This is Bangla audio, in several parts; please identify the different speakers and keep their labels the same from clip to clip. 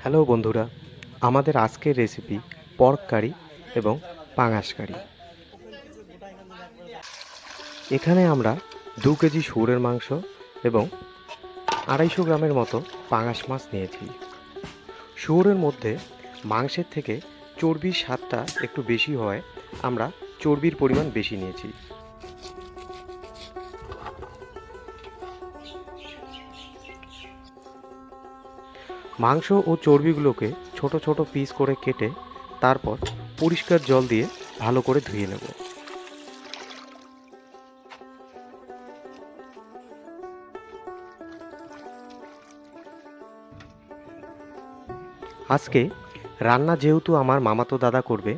Speaker 1: হ্যালো বন্ধুরা, আমাদের আজকের রেসিপি পর্ক কারি এবং পাঙাশ কারি। এখানে আমরা 2 কেজি শুয়োরের মাংস এবং 250 গ্রামের মতো পাঙাশ মাছ নিয়েছি। শুয়োরের মধ্যে মাংসের থেকে চর্বির স্বাদটা একটু বেশি হয়, আমরা চর্বির পরিমাণ বেশি নিয়েছি। মাংস ও চর্বিগুলোকে ছোট ছোট পিস করে কেটে তারপর পরিষ্কার জল দিয়ে ভালো করে ধুয়ে নেব। আজকে রান্না যেহেতু আমার মামাতো দাদা করবে,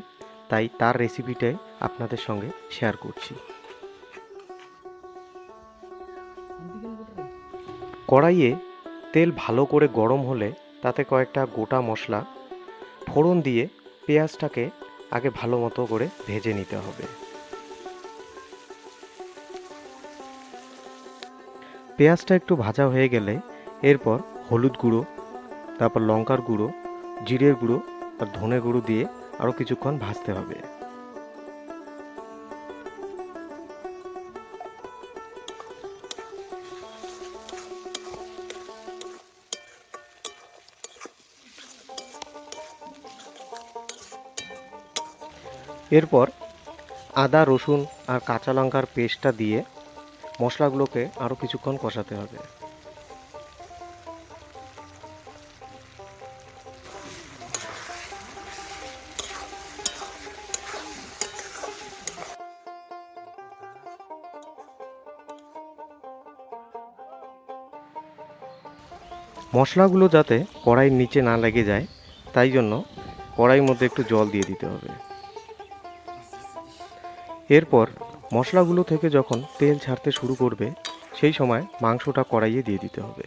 Speaker 1: তাই তার রেসিপিটাই আপনাদের সঙ্গে শেয়ার করছি। কড়াইয়ে তেল ভালো করে গরম হলে তাতে কয়েকটা গোটা মশলা ফোড়ন দিয়ে পেঁয়াজটাকে আগে ভালো মতো করে ভেজে নিতে হবে। পেঁয়াজটা একটু ভাজা হয়ে গেলে এরপর হলুদ গুঁড়ো, তারপর লঙ্কার গুঁড়ো, জিরের গুঁড়ো আর ধনে গুঁড়ো দিয়ে আরও কিছুক্ষণ ভাজতে হবে। এরপর আদা, রসুন আর কাঁচা লঙ্কার পেস্টটা দিয়ে মশলাগুলোকে আরও কিছুক্ষণ কষাতে হবে। মশলাগুলো যাতে কড়াইয়ের নিচে না লেগে যায়, তাই জন্য কড়াইয়ের মধ্যে একটু জল দিয়ে দিতে হবে। এরপর মশলাগুলো থেকে যখন তেল ছাড়তে শুরু করবে, সেই সময় মাংসটা কড়াইয়ে দিয়ে দিতে হবে।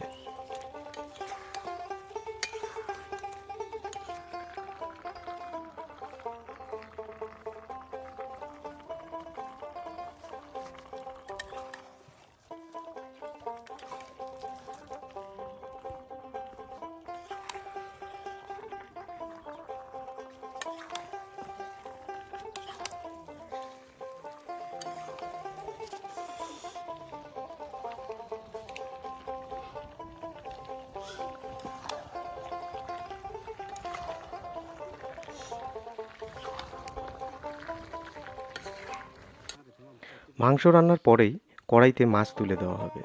Speaker 1: মাংস রান্নার পরেই কড়াইতে মাছ তুলে দেওয়া হবে।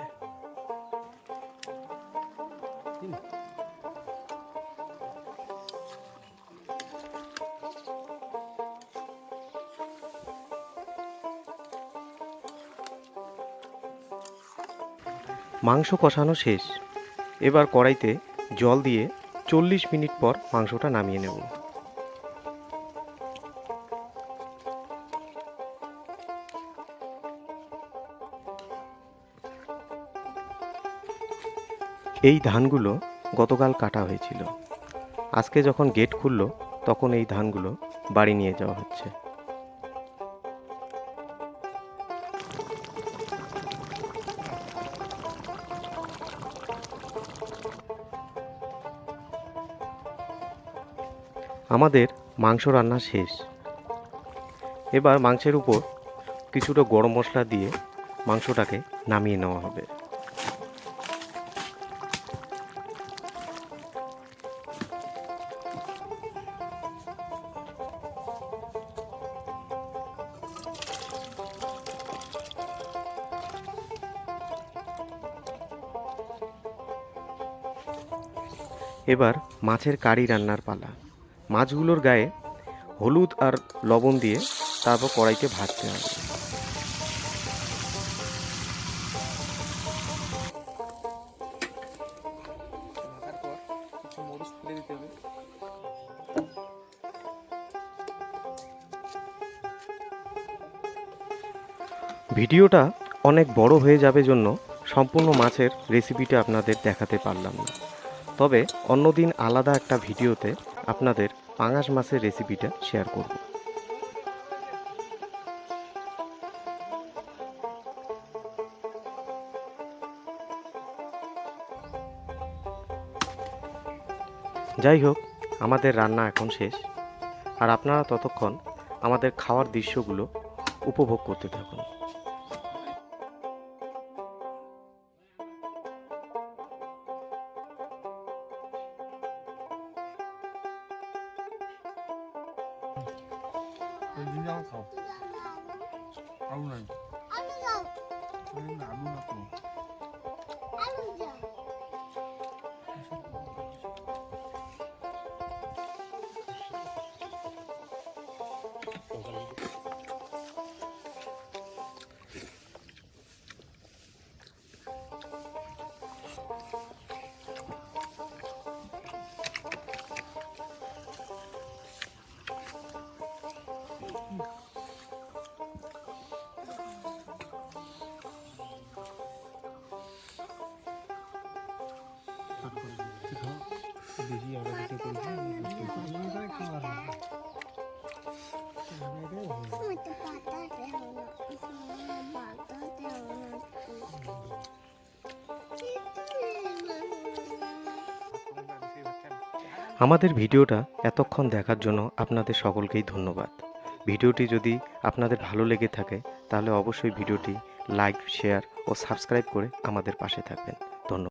Speaker 1: মাংস কষানো শেষ। এবার কড়াইতে জল দিয়ে 40 মিনিট পর মাংসটা নামিয়ে নেব। এই ধানগুলো গতকাল কাটা হয়েছিল। আজকে যখন গেট খুলল, তখন এই ধানগুলো বাড়ি নিয়ে যাওয়া হচ্ছে। আমাদের মাংস রান্না শেষ। এবার মাংসের উপর কিছুটা গরম মশলা দিয়ে মাংসটাকে নামিয়ে নেওয়া হবে। এবার মাছের কারি রান্নার পালা। মাছগুলোর গায়ে হলুদ আর লবণ দিয়ে তারপর কড়াইতে ভাজতে হবে। ভিডিওটা অনেক বড় হয়ে যাবে জন্য সম্পূর্ণ মাছের রেসিপিটা আপনাদের দেখাতে পারলাম না। তবে অন্যদিন আলাদা একটা ভিডিওতে আপনাদের পাঙাশ মাছের রেসিপিটা শেয়ার করব। যাই হোক, আমাদের রান্না এখন শেষ, আর আপনারা ততক্ষণ আমাদের খাওয়ার দৃশ্যগুলো উপভোগ করতে থাকুন।
Speaker 2: খাও আলু নাই আলু না তো বেশি আগে দিতে করেছি
Speaker 1: আমাদের ভিডিওটা এতক্ষণ দেখার জন্য আপনাদের সকলকেই ধন্যবাদ। ভিডিওটি যদি আপনাদের ভালো লেগে থাকে তাহলে অবশ্যই ভিডিওটি লাইক, শেয়ার ও সাবস্ক্রাইব করে আমাদের পাশে থাকবেন।